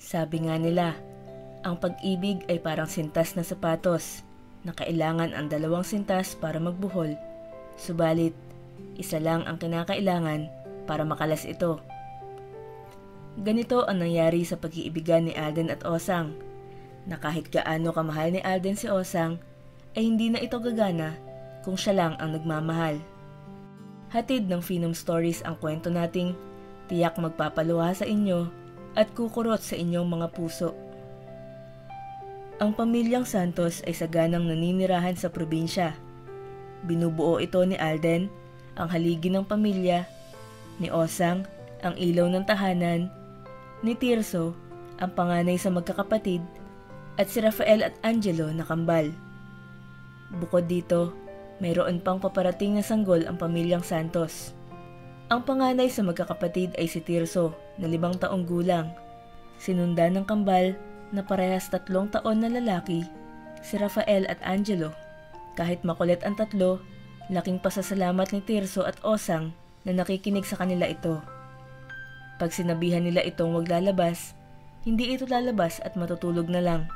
Sabi nga nila, ang pag-ibig ay parang sintas na sapatos na kailangan ang dalawang sintas para magbuhol, subalit isa lang ang kinakailangan para makalas ito. Ganito ang nangyari sa pag-iibigan ni Alden at Osang, na kahit gaano kamahal ni Alden si Osang, ay hindi na ito gagana kung siya lang ang nagmamahal. Hatid ng Phenom Stories ang kwento nating tiyak magpapaluha sa inyo at kukurot sa inyong mga puso. Ang pamilyang Santos ay saganang naninirahan sa probinsya. Binubuo ito ni Alden, ang haligi ng pamilya, ni Osang, ang ilaw ng tahanan, ni Tirso, ang panganay sa magkakapatid, at si Rafael at Angelo na kambal. Bukod dito, mayroon pang paparating na sanggol ang pamilyang Santos. Ang panganay sa magkakapatid ay si Tirso na 5 taong gulang. Sinundan ng kambal na parehas 3 taon na lalaki, si Rafael at Angelo. Kahit makulit ang tatlo, laking pasasalamat ni Tirso at Osang na nakikinig sa kanila ito. Pag sinabihan nila itong wag lalabas, hindi ito lalabas at matutulog na lang.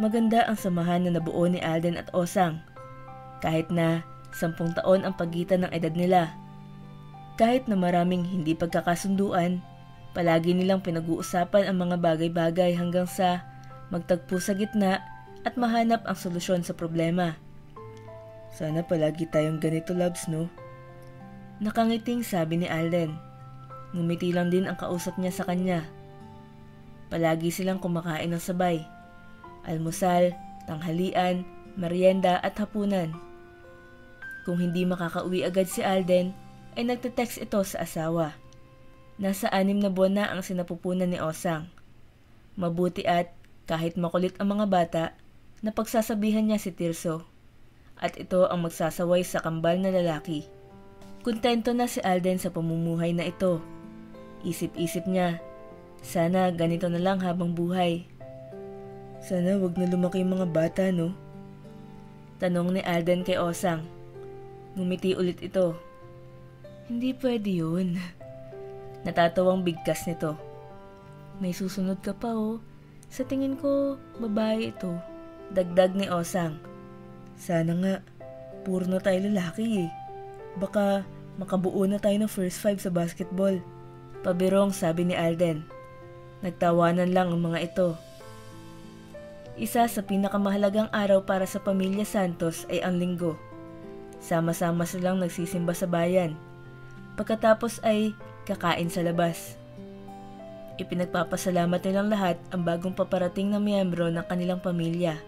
Maganda ang samahan na nabuo ni Alden at Osang. Kahit na 10 taon ang pagitan ng edad nila. Kahit na maraming hindi pagkakasunduan, palagi nilang pinag-uusapan ang mga bagay-bagay hanggang sa magtagpo sa gitna at mahanap ang solusyon sa problema. Sana palagi tayong ganito, loves, no? Nakangiting sabi ni Alden. Ngumiti lang din ang kausap niya sa kanya. Palagi silang kumakain ng sabay. Almusal, tanghalian, merienda at hapunan. Kung hindi makakauwi agad si Alden, ay nagte-text ito sa asawa. Nasa 6 na buwan na ang sinapupunan ni Osang. Mabuti at kahit makulit ang mga bata, napagsasabihan niya si Tirso. At ito ang magsasaway sa kambal na lalaki. Kontento na si Alden sa pamumuhay na ito. Isip-isip niya, sana ganito na lang habang buhay. Sana wag na lumaki mga bata, no? Tanong ni Alden kay Osang. Ngumiti ulit ito. Hindi pwede yun. Natatawang bigkas nito. May susunod ka pa, oh. Sa tingin ko, babae ito. Dagdag ni Osang. Sana nga, puro na tayo lalaki eh. Baka makabuo na tayo ng first 5 sa basketball. Pabirong sabi ni Alden. Nagtawanan lang ang mga ito. Isa sa pinakamahalagang araw para sa pamilya Santos ay ang Linggo. Sama-sama silang nagsisimba sa bayan. Pagkatapos ay kakain sa labas. Ipinagpapasalamat nilang lahat ang bagong paparating na miyembro ng kanilang pamilya.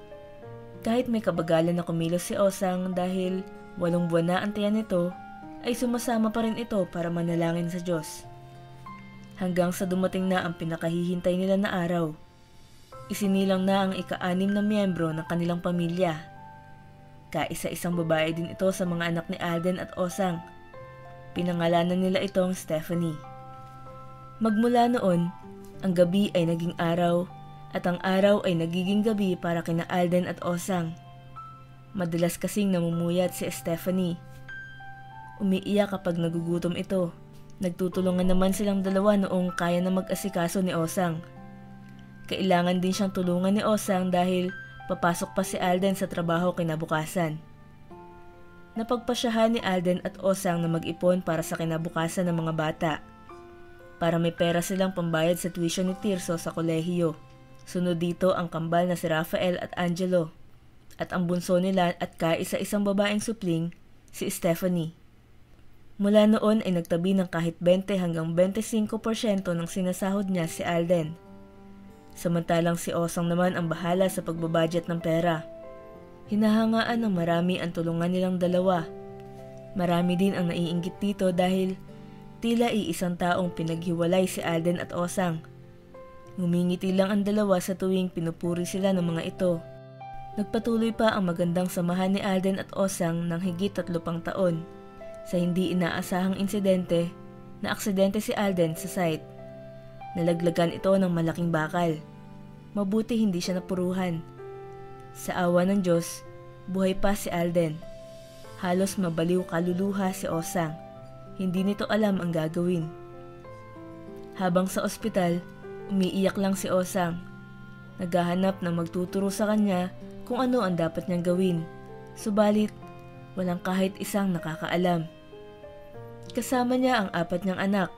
Kahit may kabagalan na kumilos si Osang dahil 8 buwan na ang tiyan nito, ay sumasama pa rin ito para manalangin sa Diyos. Hanggang sa dumating na ang pinakahihintay nila na araw. Isinilang na ang ika-6 na miyembro ng kanilang pamilya. Kaisa-isang babae din ito sa mga anak ni Alden at Osang. Pinangalanan nila itong Stephanie. Magmula noon, ang gabi ay naging araw at ang araw ay nagiging gabi para kina Alden at Osang. Madalas kasing namumuyat si Stephanie. Umiiyak kapag nagugutom ito. Nagtutulungan naman silang dalawa noong kaya na mag-asikaso ni Osang. Kailangan din siyang tulungan ni Osang dahil papasok pa si Alden sa trabaho kinabukasan. Napagpasyahan ni Alden at Osang na mag-ipon para sa kinabukasan ng mga bata. Para may pera silang pambayad sa tuition ni Tirso sa kolehiyo. Sunod dito ang kambal na si Rafael at Angelo. At ang bunso nila at kaisa-isang babaeng supling, si Stephanie. Mula noon ay nagtabi ng kahit 20 hanggang 25% ng sinasahod niya si Alden. Samantalang si Osang naman ang bahala sa pagbabudget ng pera. Hinahangaan ng marami ang tulungan nilang dalawa. Marami din ang naiinggit dito dahil tila iisang taong pinaghiwalay si Alden at Osang. Ngumingiti lang ang dalawa sa tuwing pinupuri sila ng mga ito. Nagpatuloy pa ang magandang samahan ni Alden at Osang ng higit 3 pang taon. Sa hindi inaasahang insidente, naaksidente si Alden sa site. Nalaglagan ito ng malaking bakal. Mabuti hindi siya napuruhan. Sa awa ng Diyos, buhay pa si Alden. Halos mabaliw kaluluha si Osang. Hindi nito alam ang gagawin. Habang sa ospital, Umiiyak lang si Osang. Naghahanap ng magtuturo sa kanya kung ano ang dapat niyang gawin. Subalit, walang kahit isang nakakaalam. Kasama niya ang 4 niyang anak.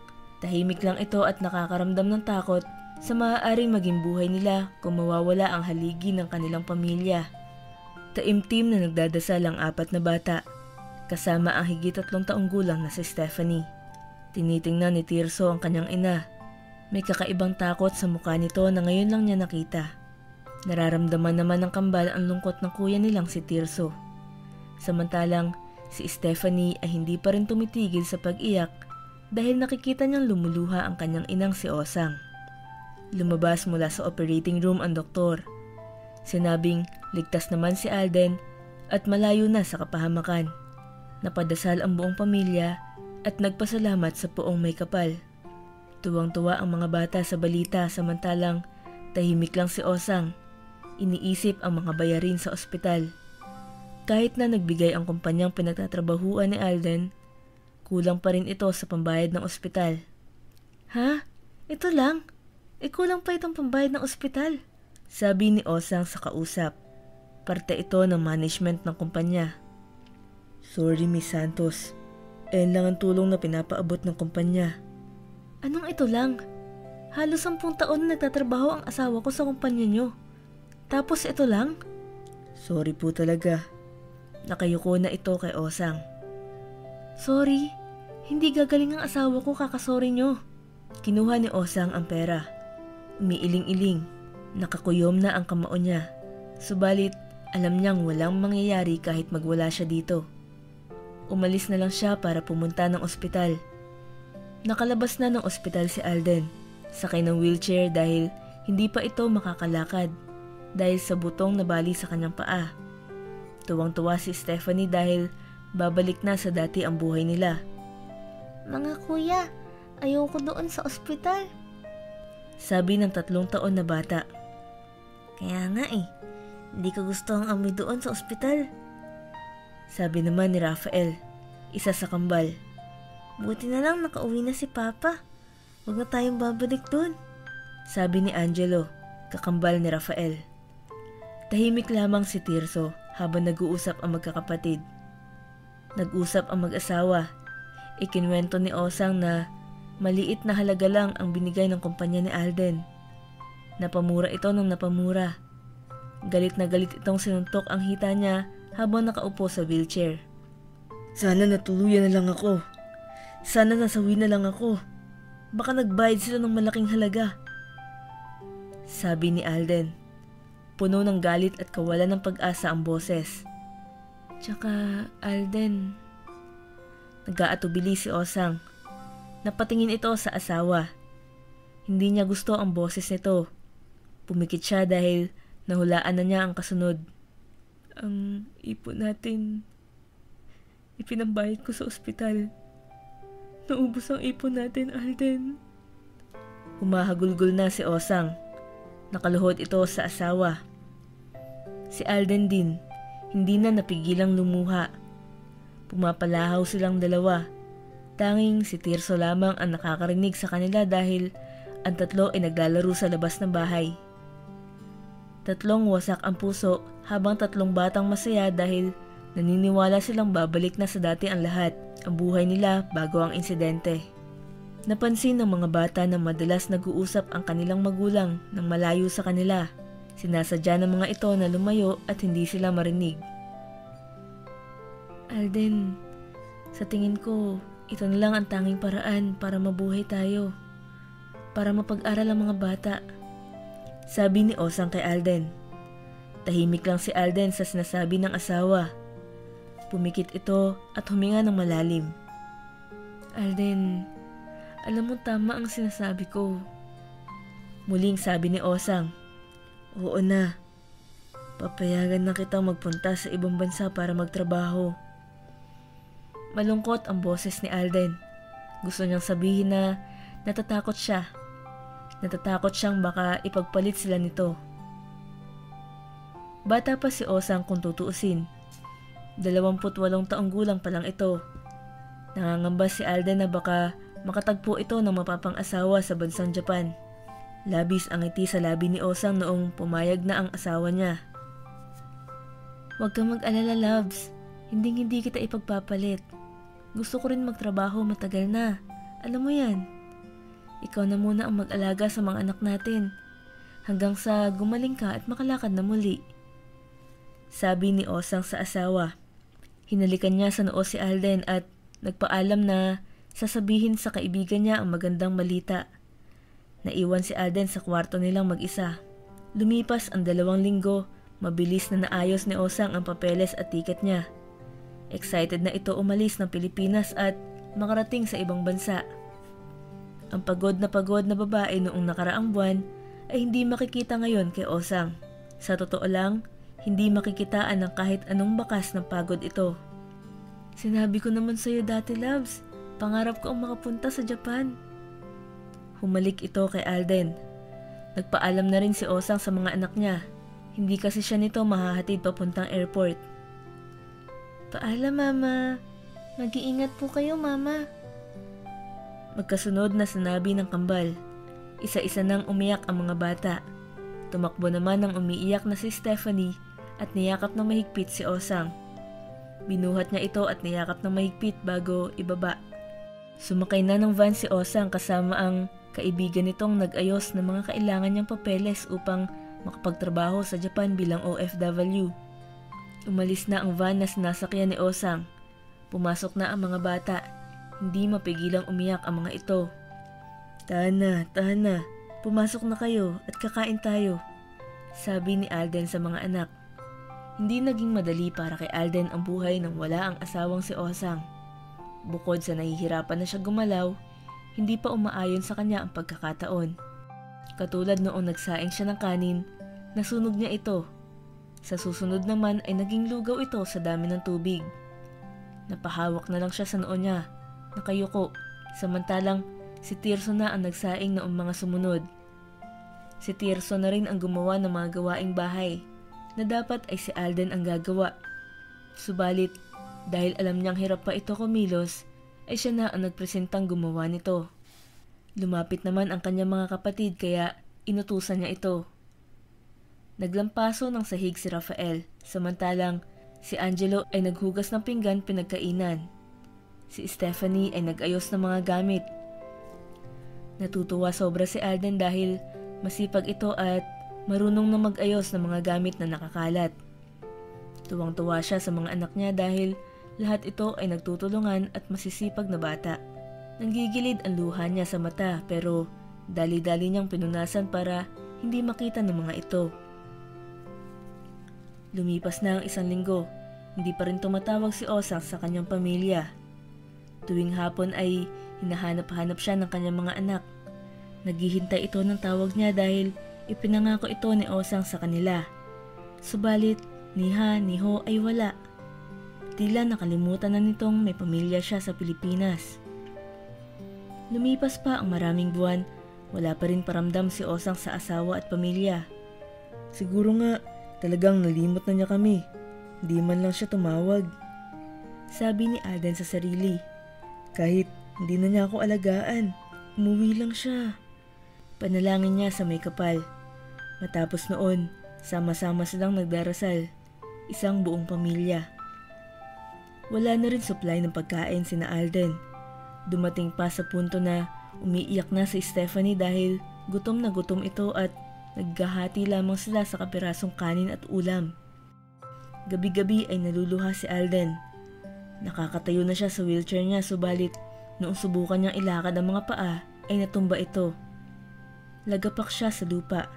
Tahimik lang ito at nakakaramdam ng takot sa maaaring maging buhay nila kung mawawala ang haligi ng kanilang pamilya. Taimtim na nagdadasal ang 4 na bata, kasama ang higit 3 taong gulang na si Stephanie. Tinitingnan ni Tirso ang kanyang ina. May kakaibang takot sa mukha nito na ngayon lang niya nakita. Nararamdaman naman ng kambal ang lungkot ng kuya nilang si Tirso. Samantalang si Stephanie ay hindi pa rin tumitigil sa pag-iyak dahil nakikita niyang lumuluha ang kanyang inang si Osang. Lumabas mula sa operating room ang doktor. Sinabing ligtas naman si Alden at malayo na sa kapahamakan. Napadasal ang buong pamilya at nagpasalamat sa poong may kapal. Tuwang-tuwa ang mga bata sa balita samantalang tahimik lang si Osang. Iniisip ang mga bayarin sa ospital. Kahit na nagbigay ang kumpanyang pinagtatrabahuan ni Alden, kulang pa rin ito sa pambayad ng ospital. Ha? Ito lang? Kulang pa itong pambayad ng ospital? Sabi ni Osang sa kausap. Parte ito ng management ng kumpanya. Sorry, Miss Santos. Ayan lang ang tulong na pinapaabot ng kumpanya. Anong ito lang? Halos 10 taon na nagtatrabaho ang asawa ko sa kumpanya nyo. Tapos ito lang? Sorry po talaga. Nakayuko na ito kay Osang. Sorry, hindi gagaling ang asawa ko kakasorry nyo. Kinuha ni Osang ang pera. Umiiling-iling. Nakakuyom na ang kamao niya. Subalit, alam niyang walang mangyayari kahit magwala siya dito. Umalis na lang siya para pumunta ng ospital. Nakalabas na ng ospital si Alden. Sakay ng wheelchair dahil hindi pa ito makakalakad dahil sa butong na bali sa kanyang paa. Tuwang-tuwa si Stephanie dahil babalik na sa dati ang buhay nila. Mga kuya, ayoko doon sa ospital. Sabi ng 3 taon na bata. Kaya nga hindi ko gusto ang amoy doon sa ospital. Sabi naman ni Rafael, isa sa kambal. Buti na lang nakauwi na si Papa. Huwag na tayong babalik doon. Sabi ni Angelo, kakambal ni Rafael. Tahimik lamang si Tirso habang nag-uusap ang magkakapatid. Nag-usap ang mag-asawa. Ikinwento ni Osang na maliit na halaga lang ang binigay ng kumpanya ni Alden. Napamura ito ng napamura. Galit na galit itong sinuntok ang hita niya habang nakaupo sa wheelchair. Sana natuluyan na lang ako. Sana nasawi na lang ako. Baka nagbayad sila ng malaking halaga. Sabi ni Alden. Puno ng galit at kawalan ng pag-asa ang boses. Tsaka, Alden. Nag-aatubili si Osang. Napatingin ito sa asawa. Hindi niya gusto ang boses nito. Pumikit siya dahil nahulaan na niya ang kasunod. Ang ipon natin, ipinambayad ko sa ospital. Naubos ang ipon natin, Alden. Humahagulgol na si Osang. Nakaluhod ito sa asawa. Si Alden din, hindi na napigilang lumuha. Pumapalahaw silang dalawa. Tanging si Tirso lamang ang nakakarinig sa kanila dahil ang 3 ay naglalaro sa labas ng bahay. 3 wasak ang puso habang 3 batang masaya dahil naniniwala silang babalik na sa dati ang lahat, ang buhay nila bago ang insidente. Napansin ng mga bata na madalas nag-uusap ang kanilang magulang nang malayo sa kanila. Sinasadya ng mga ito na lumayo at hindi sila marinig. Alden, sa tingin ko, ito na lang ang tanging paraan para mabuhay tayo. Para mapag-aral ang mga bata. Sabi ni Osang kay Alden. Tahimik lang si Alden sa sinasabi ng asawa. Pumikit ito at huminga ng malalim. Alden, alam mo tama ang sinasabi ko. Muling sabi ni Osang. Oo na. Papayagan na kitang magpunta sa ibang bansa para magtrabaho. Malungkot ang boses ni Alden. Gusto niyang sabihin na natatakot siya. Natatakot siyang baka ipagpalit sila nito. Bata pa si Osang kung tutuusin. 28 taong gulang pa lang ito. Nangangamba si Alden na baka makatagpo ito ng mapapang asawa sa bansang Japan. Labis ang ngiti sa labi ni Osang noong pumayag na ang asawa niya. Huwag kang mag-alala, loves. Hindi kita ipagpapalit. Gusto ko rin magtrabaho, matagal na. Alam mo yan. Ikaw na muna ang mag-alaga sa mga anak natin. Hanggang sa gumaling ka at makalakad na muli. Sabi ni Osang sa asawa. Hinalikan niya sa noo si Alden at nagpaalam na sasabihin sa kaibigan niya ang magandang balita. Naiwan si Alden sa kwarto nilang mag-isa. Lumipas ang 2 linggo, mabilis na naayos ni Osang ang papeles at tiket niya. Excited na ito umalis ng Pilipinas at makarating sa ibang bansa. Ang pagod na babae noong nakaraang buwan ay hindi makikita ngayon kay Osang. Sa totoo lang, hindi makikitaan ng kahit anong bakas ng pagod ito. Sinabi ko naman sa'yo dati, loves, pangarap ko ang makapunta sa Japan. Humalik ito kay Alden. Nagpaalam na rin si Osang sa mga anak niya. Hindi kasi siya nito mahahatid papuntang airport. Paalam, Mama. Mag-iingat po kayo, Mama. Magkasunod na sinabi ng kambal. Isa-isa nang umiyak ang mga bata. Tumakbo naman ang umiiyak na si Stephanie at niyakap ng mahigpit si Osang. Binuhat niya ito at niyakap ng mahigpit bago ibaba. Sumakay na ng van si Osang kasama ang kaibigan nitong nag-ayos ng mga kailangan niyang papeles upang makapagtrabaho sa Japan bilang OFW. Umalis na ang van na sinasakyan ni Osang. Pumasok na ang mga bata. Hindi mapigilang umiyak ang mga ito. Tahan na. Pumasok na kayo at kakain tayo. Sabi ni Alden sa mga anak. Hindi naging madali para kay Alden ang buhay nang wala ang asawang si Osang. Bukod sa nahihirapan na siya gumalaw, hindi pa umaayon sa kanya ang pagkakataon. Katulad noong nagsaing siya ng kanin, nasunog niya ito. Sa susunod naman ay naging lugaw ito sa dami ng tubig. Napahawak na lang siya sa noo niya, nakayuko, samantalang si Tirso na ang nagsaing noong mga sumunod. Si Tirso na rin ang gumawa ng mga gawaing bahay, na dapat ay si Alden ang gagawa. Subalit, dahil alam niyang hirap pa ito kumilos, ay siya na ang nagpresentang gumawa nito. Lumapit naman ang kanyang mga kapatid kaya inutusan niya ito. Naglampaso ng sahig si Rafael, samantalang si Angelo ay naghugas ng pinggan pinagkainan. Si Stephanie ay nag-ayos ng mga gamit. Natutuwa sobra si Alden dahil masipag ito at marunong na mag-ayos ng mga gamit na nakakalat. Tuwang-tuwa siya sa mga anak niya dahil lahat ito ay nagtutulungan at masisipag na bata. Nanggigilid ang luha niya sa mata pero dali-dali niyang pinunasan para hindi makita ng mga ito. Lumipas na ang 1 linggo, hindi pa rin tumatawag si Osang sa kanyang pamilya. Tuwing hapon ay hinahanap-hanap siya ng kanyang mga anak. Naghihintay ito ng tawag niya dahil ipinangako ito ni Osang sa kanila. Subalit, ni Ha ni Ho ay wala. Tila nakalimutan na nitong may pamilya siya sa Pilipinas. Lumipas pa ang maraming buwan, wala pa rin paramdam si Osang sa asawa at pamilya. Siguro nga, talagang nalimot na niya kami. Hindi man lang siya tumawag. Sabi ni Alden sa sarili. Kahit hindi na niya ako alagaan, umuwi lang siya. Panalangin niya sa may kapal. Matapos noon, sama-sama silang nagdarasal. Isang buong pamilya. Wala na rin supply ng pagkain sina Alden. Dumating pa sa punto na umiiyak na si Stephanie dahil gutom na gutom ito at naghahati lamang sila sa kapirasong kanin at ulam. Gabi-gabi ay naluluha si Alden. Nakakatayo na siya sa wheelchair niya subalit noong subukan niyang ilakad ang mga paa ay natumba ito. Lagapak siya sa lupa.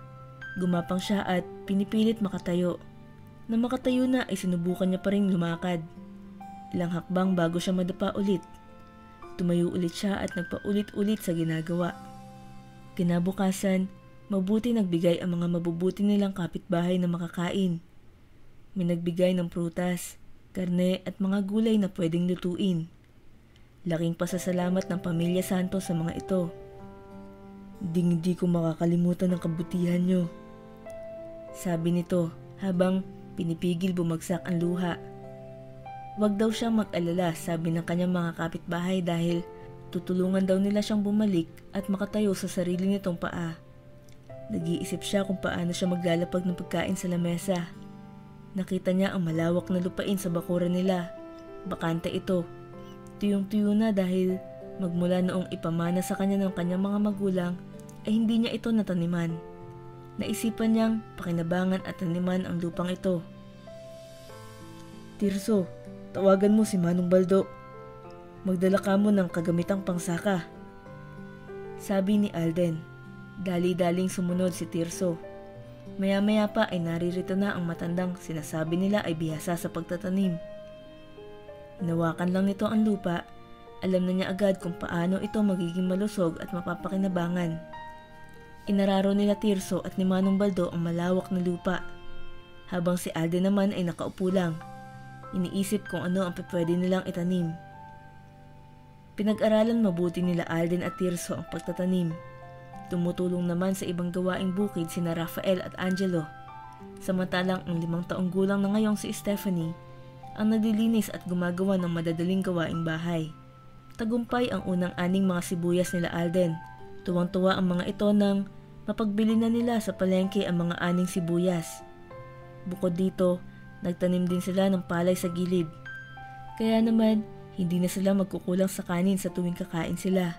Gumapang siya at pinipilit makatayo. Nang makatayo na ay sinubukan niya pa rin lumakad. Ilang hakbang bago siya madapa ulit. Tumayo ulit siya at nagpaulit-ulit sa ginagawa. Kinabukasan, mabuti nagbigay ang mga mabubuti nilang kapitbahay na makakain. May nagbigay ng prutas, karne at mga gulay na pwedeng lutuin. Laking pasasalamat ng Pamilya Santos sa mga ito. Hindi ko makakalimutan ang kabutihan nyo. Sabi nito habang pinipigil bumagsak ang luha. Wag daw siyang mag-alala, sabi ng kanyang mga kapitbahay dahil tutulungan daw nila siyang bumalik at makatayo sa sarili nitong paa. Nag-iisip siya kung paano siya maglalapag ng pagkain sa lamesa. Nakita niya ang malawak na lupain sa bakuran nila. Bakante ito. Tuyong-tuyo na dahil magmula noong ipamana sa kanya ng kanyang mga magulang ay hindi niya ito nataniman. Naisipan niyang pakinabangan at taniman ang lupang ito. Tirso, tawagan mo si Manong Baldo. Magdala ka mo ng kagamitang pangsaka. Sabi ni Alden. Dali-daling sumunod si Tirso. Maya-maya pa ay naririto na ang matandang sinasabi nila ay bihasa sa pagtatanim. Hinawakan lang nito ang lupa. Alam na niya agad kung paano ito magiging malusog at mapapakinabangan. Inararo nila Tirso at ni Manong Baldo ang malawak na lupa. Habang si Alden naman ay nakaupo lang. Iniisip kung ano ang pwede nilang itanim. Pinag-aralan mabuti nila Alden at Tirso ang pagtatanim. Tumutulong naman sa ibang gawaing bukid sina Rafael at Angelo. Samantalang ang 5 taong gulang na ngayong si Stephanie ang naglilinis at gumagawa ng madadaling gawaing bahay. Tagumpay ang unang 6 mga sibuyas nila Alden. Tuwang-tuwa ang mga ito nang mapagbili na nila sa palengke ang mga 6 sibuyas. Bukod dito, nagtanim din sila ng palay sa gilid. Kaya naman, hindi na sila magkukulang sa kanin sa tuwing kakain sila.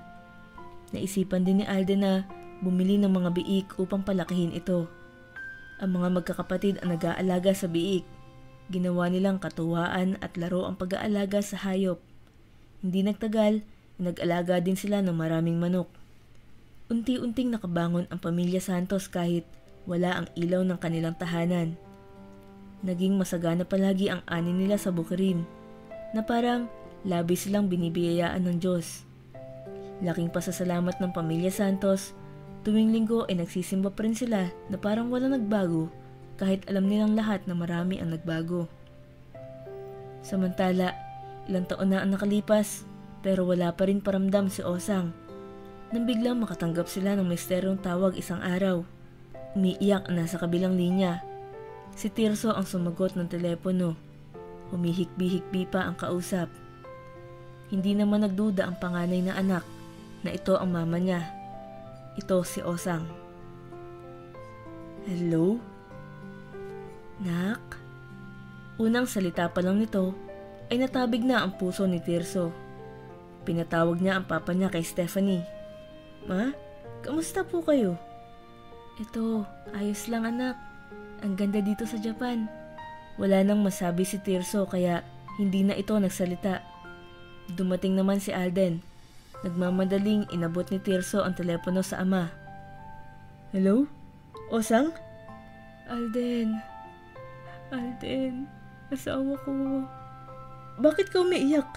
Naisipan din ni Alden na bumili ng mga biik upang palakihin ito. Ang mga magkakapatid ang nag-aalaga sa biik. Ginawa nilang katuwaan at laro ang pag-aalaga sa hayop. Hindi nagtagal, nag-alaga din sila ng maraming manok. Unti-unting nakabangon ang pamilya Santos kahit wala ang ilaw ng kanilang tahanan. Naging masagana palagi ang ani nila sa bukirin, na parang labis silang binibiyayaan ng Diyos. Laking pasasalamat ng pamilya Santos, tuwing linggo ay nagsisimba pa rin sila na parang walang nagbago kahit alam nilang lahat na marami ang nagbago. Samantala, ilang taon na ang nakalipas pero wala pa rin paramdam si Osang. Nang biglang makatanggap sila ng misteryong tawag isang araw. Umiiyak ang nasa kabilang linya. Si Tirso ang sumagot ng telepono. Humihikbi-hikbi pa ang kausap. Hindi naman nagduda ang panganay na anak na ito ang mama niya. Ito si Osang. Hello? Nak? Unang salita pa lang nito ay natabig na ang puso ni Tirso. Pinatawag niya ang papa niya kay Stephanie. Ma, kamusta po kayo? Ito, ayos lang anak. Ang ganda dito sa Japan. Wala nang masabi si Tirso kaya hindi na ito nagsalita. Dumating naman si Alden. Nagmamadaling inabot ni Tirso ang telepono sa ama. Hello? Osang? Alden. Alden, asawa ko. Bakit ka umiiyak?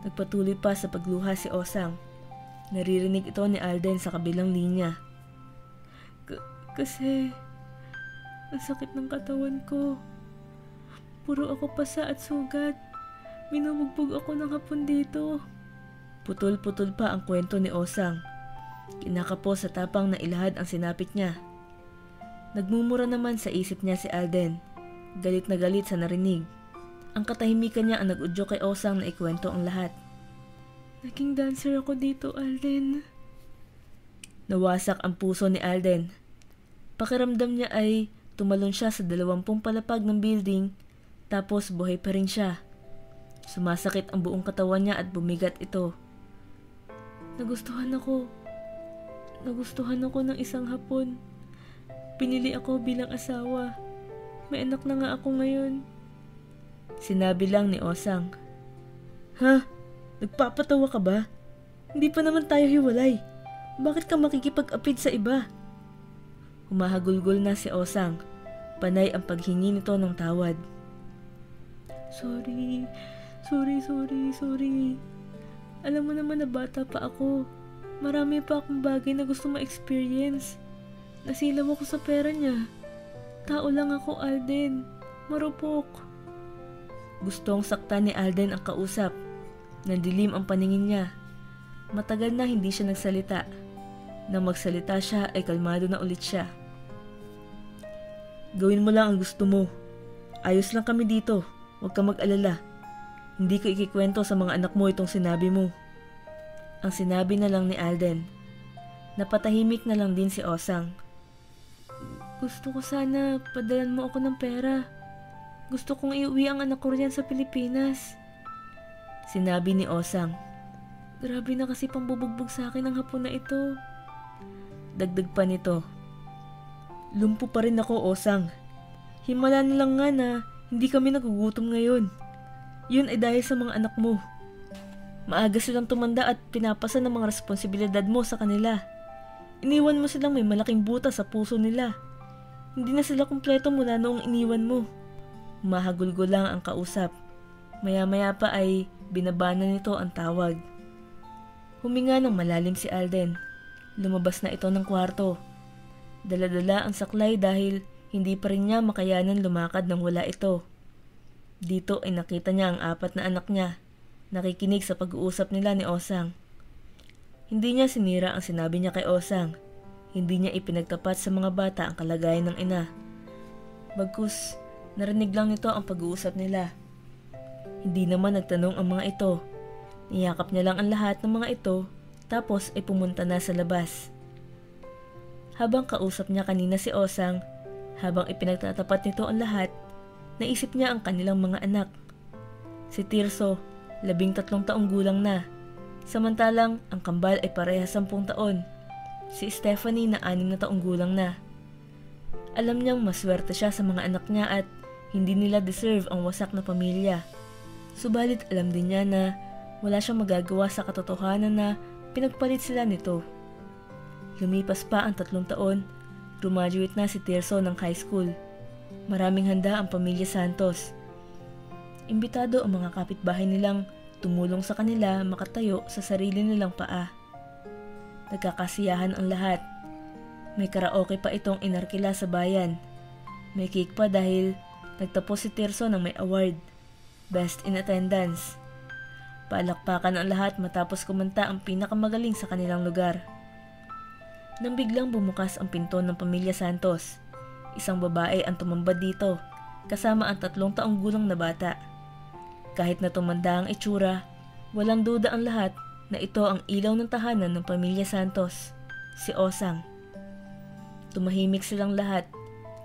Nagpatuloy pa sa pagluha si Osang. Naririnig ito ni Alden sa kabilang linya. Kasi ang sakit ng katawan ko. Puro ako pasa at sugat. Minubugbog ako ng hapon dito. Putol-putol pa ang kwento ni Osang. Kinakapos sa tapang na ilahad ang sinapit niya. Nagmumura naman sa isip niya si Alden. Galit na galit sa narinig. Ang katahimikan niya ang nag-udyo kay Osang na ikwento ang lahat. Naging dancer ako dito, Alden. Nawasak ang puso ni Alden. Pakiramdam niya ay tumalon siya sa 20 palapag ng building tapos buhay pa rin siya. Sumasakit ang buong katawan niya at bumigat ito. Nagustuhan ako ng isang hapon. Pinili ako bilang asawa. May anak na nga ako ngayon. Sinabi lang ni Osang. Ha? Nagpapatawa ka ba? Hindi pa naman tayo hiwalay. Bakit ka makikipag-apid sa iba? Humahagulgol na si Osang. Panay ang paghingi nito ng tawad. Sorry. Alam mo naman na bata pa ako. Marami pa akong bagay na gusto ma-experience. Nasilaw ako sa pera niya. Tao lang ako, Alden. Marupok. Gustong saktan ni Alden ang kausap. Nandilim ang paningin niya. Matagal na hindi siya nagsalita. Nang magsalita siya ay kalmado na ulit siya. Gawin mo lang ang gusto mo. Ayos lang kami dito. Huwag ka mag-alala. Hindi ko ikikwento sa mga anak mo itong sinabi mo. Ang sinabi na lang ni Alden. Napatahimik na lang din si Osang. Gusto ko sana padalan mo ako ng pera. Gusto kong iuwi ang anak ko riyan sa Pilipinas. Sinabi ni Osang. Grabe na kasi pambubugbog sa akin ang hapon na ito. Dagdag pa nito. Lumpo pa rin ako, Osang. Himala na lang nga na hindi kami nagugutom ngayon. Yun ay dahil sa mga anak mo. Maaga silang tumanda at pinapasa ng mga responsibilidad mo sa kanila. Iniwan mo silang may malaking buta sa puso nila. Hindi na sila kumpleto mula noong iniwan mo. Mahagulgol lang ang kausap. Maya-maya pa ay binabana nito ang tawag. Huminga ng malalim si Alden. Lumabas na ito ng kwarto. Dala-dala ang saklay dahil hindi pa rin niya makayanan lumakad nang wala ito. Dito ay nakita niya ang 4 na anak niya, nakikinig sa pag-uusap nila ni Osang. Hindi niya sinira ang sinabi niya kay Osang. Hindi niya ipinagtapat sa mga bata ang kalagayan ng ina. Bagkus, narinig lang nito ang pag-uusap nila. Hindi naman nagtanong ang mga ito. Niyakap niya lang ang lahat ng mga ito, tapos ay pumunta na sa labas. Habang kausap niya kanina si Osang, habang ipinagtatapat nito ang lahat, naisip niya ang kanilang mga anak. Si Tirso, 13 taong gulang na, samantalang ang kambal ay parehas 10 taon. Si Stephanie na 6 na taong gulang na. Alam niyang maswerte siya sa mga anak niya at hindi nila deserve ang wasak na pamilya. Subalit alam din niya na wala siyang magagawa sa katotohanan na pinagpalit sila nito. Lumipas pa ang 3 taon, graduate na si Tirso ng high school. Maraming handa ang pamilya Santos. Imbitado ang mga kapitbahay nilang tumulong sa kanila makatayo sa sarili nilang paa. Nagkakasiyahan ang lahat. May karaoke pa itong inarkila sa bayan. May cake pa dahil nagtapos si Tirso ng may award, Best in Attendance. Palakpakan ang lahat matapos kumanta ang pinakamagaling sa kanilang lugar. Nang biglang bumukas ang pinto ng pamilya Santos, isang babae ang tumambad dito, kasama ang 3 taong gulang na bata. Kahit na tumanda ang itsura, walang duda ang lahat na ito ang ilaw ng tahanan ng pamilya Santos, si Osang. Tumahimik silang lahat.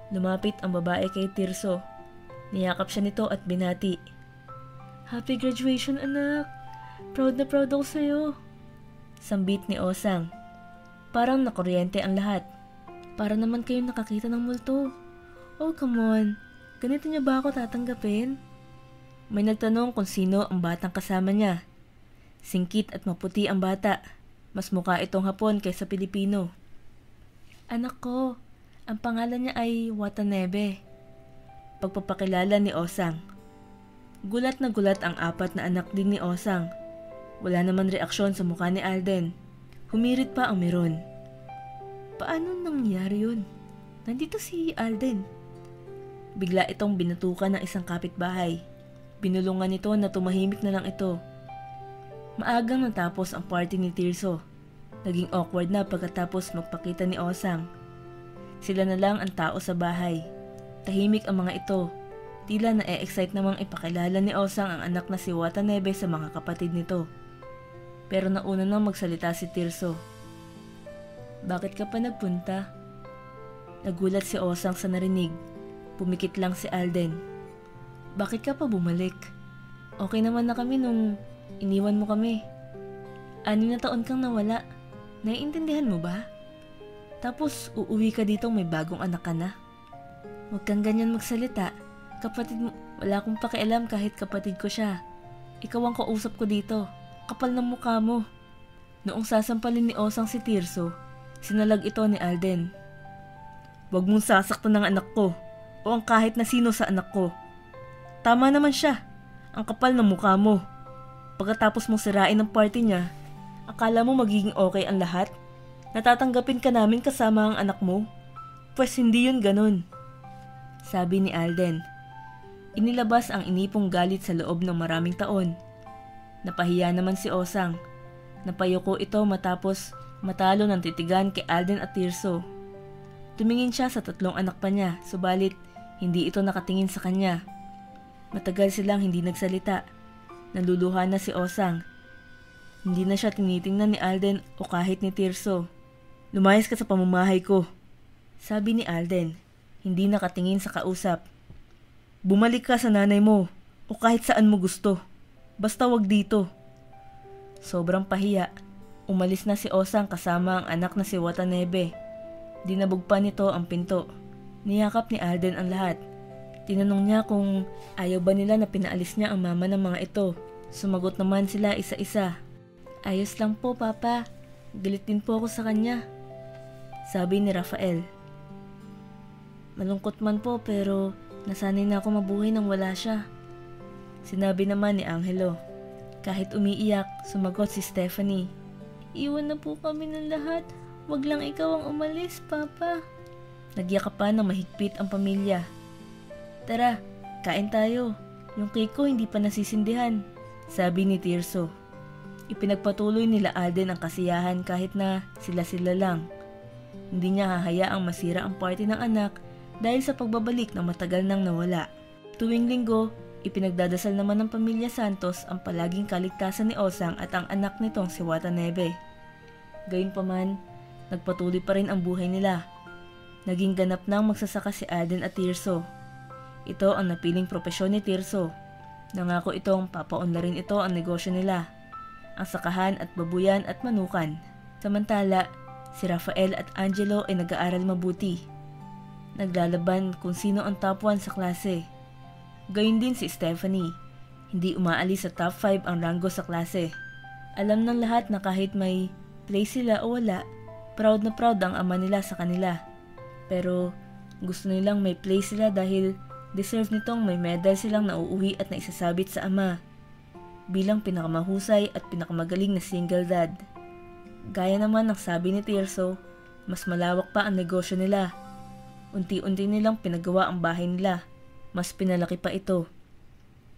Lumapit ang babae kay Tirso. Niyakap siya nito at binati. Happy graduation, anak! Proud na proud ako sa'yo. Sambit ni Osang. Parang nakuryente ang lahat. Para naman kayo nakakita ng multo. Oh, come on. Ganito niya ba ako tatanggapin? May nagtanong kung sino ang batang kasama niya. Singkit at maputi ang bata. Mas mukha itong Hapon kaysa Pilipino. Anak ko, ang pangalan niya ay Watanabe. Pagpapakilala ni Osang. Gulat na gulat ang 4 na anak din ni Osang. Wala naman reaksyon sa mukha ni Alden. Humirit pa ang meron. Paano nangyari yun? Nandito si Alden. Bigla itong binatukan ng isang kapitbahay. Binulungan nito na tumahimik na lang ito. Maagang natapos ang party ni Tirso. Naging awkward na pagkatapos magpakita ni Osang. Sila na lang ang tao sa bahay. Tahimik ang mga ito. Tila na-excite namang ipakilala ni Osang ang anak na si Watanabe sa mga kapatid nito. Pero nauna nang magsalita si Tirso. Bakit ka pa nagpunta? Nagulat si Osang sa narinig. Pumikit lang si Alden. Bakit ka pa bumalik? Okay naman na kami nung iniwan mo kami. 6 na taon kang nawala. Naiintindihan mo ba? Tapos uuwi ka dito may bagong anak ka na. Huwag kang ganyan magsalita. Kapatid mo, wala akong pakialam kahit kapatid ko siya. Ikaw ang kausap ko dito. Kapal ng mukha mo. Noong sasampalin ni Osang si Tirso, sinalag ito ni Alden. Huwag mong sasaktan ng anak ko o ang kahit na sino sa anak ko. Tama naman siya. Ang kapal ng mukha mo. Pagkatapos mong sirain ang party niya, akala mo magiging okay ang lahat? Natatanggapin ka namin kasama ang anak mo? Pwes hindi yun ganun. Sabi ni Alden. Inilabas ang inipong galit sa loob ng maraming taon. Napahiya naman si Osang. Napayuko ito matapos matalo ng titigan kay Alden at Tirso. Tumingin siya sa 3 anak pa niya, subalit hindi ito nakatingin sa kanya. Matagal silang hindi nagsalita. Naluluha na si Osang. Hindi na siya tinitingnan ni Alden o kahit ni Tirso. Lumayas ka sa pamamahay ko, sabi ni Alden, hindi nakatingin sa kausap. Bumalik ka sa nanay mo o kahit saan mo gusto. Basta wag dito. Sobrang pahiya. Umalis na si Osang kasama ang anak na si Watanabe. Dinabog pa nito ang pinto. Niyakap ni Alden ang lahat. Tinanong niya kung ayaw ba nila na pinaalis niya ang mama ng mga ito. Sumagot naman sila isa-isa. Ayos lang po, Papa. Galit din po ako sa kanya, sabi ni Rafael. Malungkot man po pero nasanay na ako mabuhay nang wala siya, sinabi naman ni Angelo. Kahit umiiyak, sumagot si Stephanie. Iwan na po kami ng lahat. Wag lang ikaw ang umalis, Papa. Nagyakapan ng mahigpit ang pamilya. Tara, kain tayo. Yung cake ko hindi pa nasisindihan, sabi ni Tirso. Ipinagpatuloy nila Alden ang kasiyahan kahit na sila-sila lang. Hindi niya hahayaang masira ang party ng anak dahil sa pagbabalik na matagal nang nawala. Tuwing linggo, ipinagdadasal naman ng pamilya Santos ang palaging kaligtasan ni Osang at ang anak nitong si Watanabe. Gayunpaman, nagpatuloy pa rin ang buhay nila. Naging ganap nang magsasaka si Alden at Tirso. Ito ang napiling propesyon ni Tirso. Nangako itong papaunlarin ito ang negosyo nila, ang sakahan at babuyan at manukan. Samantala, si Rafael at Angelo ay nag-aaral mabuti. Naglalaban kung sino ang top 1 sa klase. Gayun din si Stephanie. Hindi umaalis sa top 5 ang ranggo sa klase. Alam ng lahat na kahit may play sila o wala, proud na proud ang ama nila sa kanila. Pero gusto nilang may play sila dahil deserve nitong may medal silang nauuwi at naisasabit sa ama bilang pinakamahusay at pinakamagaling na single dad. Gaya naman ng sabi ni Tirso, mas malawak pa ang negosyo nila. Unti-unti nilang pinagawa ang bahay nila. Mas pinalaki pa ito.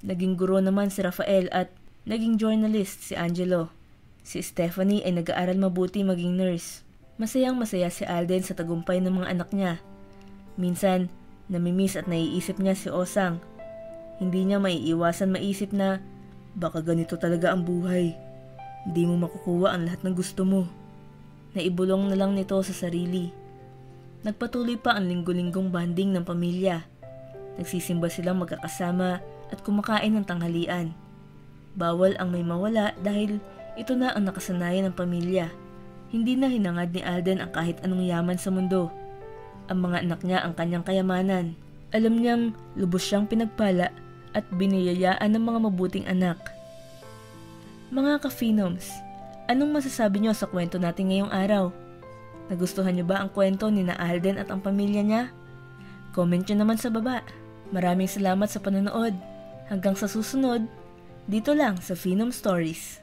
Naging guro naman si Rafael at naging journalist si Angelo. Si Stephanie ay nag-aaral mabuti maging nurse. Masayang masaya si Alden sa tagumpay ng mga anak niya. Minsan, namimiss at naiisip niya si Osang. Hindi niya maiiwasan maisip na baka ganito talaga ang buhay. Hindi mo makukuha ang lahat ng gusto mo. Naibulong na lang nito sa sarili. Nagpatuloy pa ang linggo-linggong banding ng pamilya. Nagsisimba silang magkakasama at kumakain ng tanghalian. Bawal ang may mawala dahil ito na ang nakasanayan ng pamilya. Hindi na hinangad ni Alden ang kahit anong yaman sa mundo. Ang mga anak niya ang kanyang kayamanan. Alam niyang lubos siyang pinagpala at biniyayaan ng mga mabuting anak. Mga ka-Phenoms, anong masasabi niyo sa kwento natin ngayong araw? Nagustuhan niyo ba ang kwento ni na Alden at ang pamilya niya? Comment niyo naman sa baba. Maraming salamat sa panonood. Hanggang sa susunod, dito lang sa Phenom Stories.